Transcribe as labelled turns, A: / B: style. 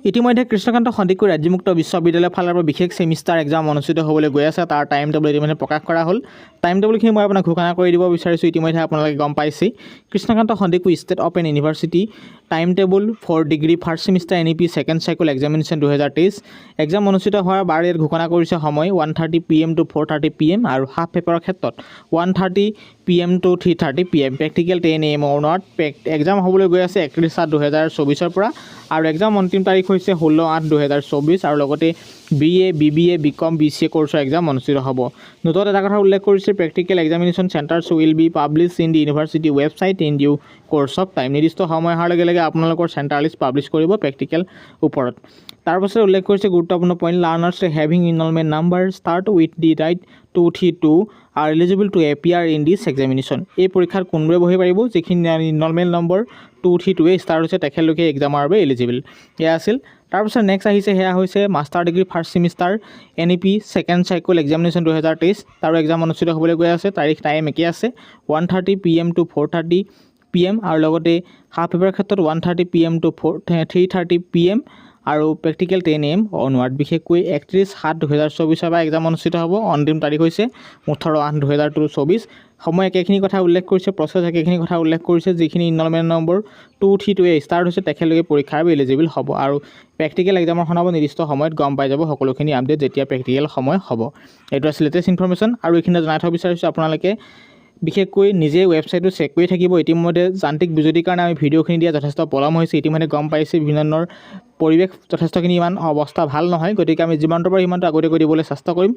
A: ইতিমধ্যে কৃষ্ণকান্ত সন্দিকৈ ৰাজ্যমুক্ত বিশ্ববিদ্যালয়ৰ ফালৰ পৰা বিশেষ ছেমিষ্টাৰ এক্সাম অনুষ্ঠিত হ'বলৈ গৈ আছে। তাৰ টাইম টেবুল ইতিমধ্যে প্ৰকাশ কৰা হ'ল। টাইম টেবুলখিনি মই আপোনাক ঘোষণা কৰি দিব বিচাৰিছোঁ। ইতিমধ্যে আপোনালোকে গম পাইছেই Krishnakanta Handiqui state open university time table for degree first semester NEP second cycle examination 2023 exam অনুষ্ঠিত হোৱাৰ বাৰ ইয়াত ঘোষণা কৰিছে সময় 1:30 PM to 4:30 PM আৰু হাফ পেপাৰৰ ক্ষেত্ৰত 1:30 PM to 3:30 PM practical 10 AM অনত এক্সাম হ'বলৈ গৈ আছে 31/7/2024 পৰা আৰু এক্সাম অন্তিম তাৰিখ হৈছে 16/8/2024 আৰু লগতে BA BBA BCom BCA কোৰ্ছৰ এক্সাম অনুষ্ঠিত হ'ব। নোটত এটা কথা উল্লেখ কৰিছে practical examination centres will be publish in the university website in due course of time. নিৰ্দিষ্ট সময় অহাৰ লগে লগে আপোনালোকৰ চেণ্টাৰ লিষ্ট পাব্লিছ কৰিব প্ৰেক্টিকেল ওপৰত। তাৰপাছত উল্লেখ কৰিছে গুৰুত্বপূৰ্ণ point learners having enrolment number start with the right 232 are eligible to appear in this examination। এই পৰীক্ষাত কোনবোৰে বহিব পাৰিব যিখিনি ইনৰলমেণ্ট নম্বৰ 232 ষ্টাৰ্ট হৈছে তেখেতলোকে এক্সামৰ বাবে এলিজিবল। এয়া আছিল। তাৰপিছত নেক্সট আহিছে সেয়া হৈছে master degree first semester NEP second cycle examination 2023 তাৰো এক্সাম অনুষ্ঠিত হ'বলৈ গৈ আছে। তাৰিখ টাইম একেই আছে 1:30 PM to 4:30 PM আৰু লগতে হাফ পেপাৰৰ ক্ষেত্ৰত 1:30 PM to 3:30 PM আৰু প্ৰেক্টিকেল 10 AM অনৱাৰ্ড। বিশেষকৈ 31/7/2024 পৰা এক্সাম অনুষ্ঠিত হ'ব। অন্তিম তাৰিখ হৈছে 18/8/2024। সময় একেখিনি কথা উল্লেখ কৰিছে, প্ৰচেছ একেখিনি কথা উল্লেখ কৰিছে। যিখিনি ইনৰলমেণ্ট নম্বৰ 232 ষ্টাৰ্ট হৈছে তেখেতলোকে পৰীক্ষাৰ বাবে এলিজিবল হ'ব আৰু প্ৰেক্টিকেল এক্সামখন হ'ব নিৰ্দিষ্ট সময়ত গম পাই যাব সকলোখিনি আপডেট যেতিয়া প্ৰেক্টিকেল সময় হ'ব। এইটো আছিল লেটেষ্ট ইনফৰমেশ্যন আৰু এইখিনি জনাই থ'ব বিচাৰিছোঁ আপোনালোকে বিশেষকৈ নিজে ৱেবছাইটটো চেক কৰি থাকিব। ইতিমধ্যে যান্ত্ৰিক বিজুতিৰ কাৰণে আমি ভিডিঅ'খিনি দিয়া যথেষ্ট পলম হৈছে। ইতিমধ্যে গম পাইছে বিভিন্ন ধৰণৰ পৰিৱেশ যথেষ্টখিনি ইমান অৱস্থা ভাল নহয়, গতিকে আমি যিমানটো পাৰোঁ সিমানটো আগতীয়াকৈ দিবলৈ চেষ্টা কৰিম।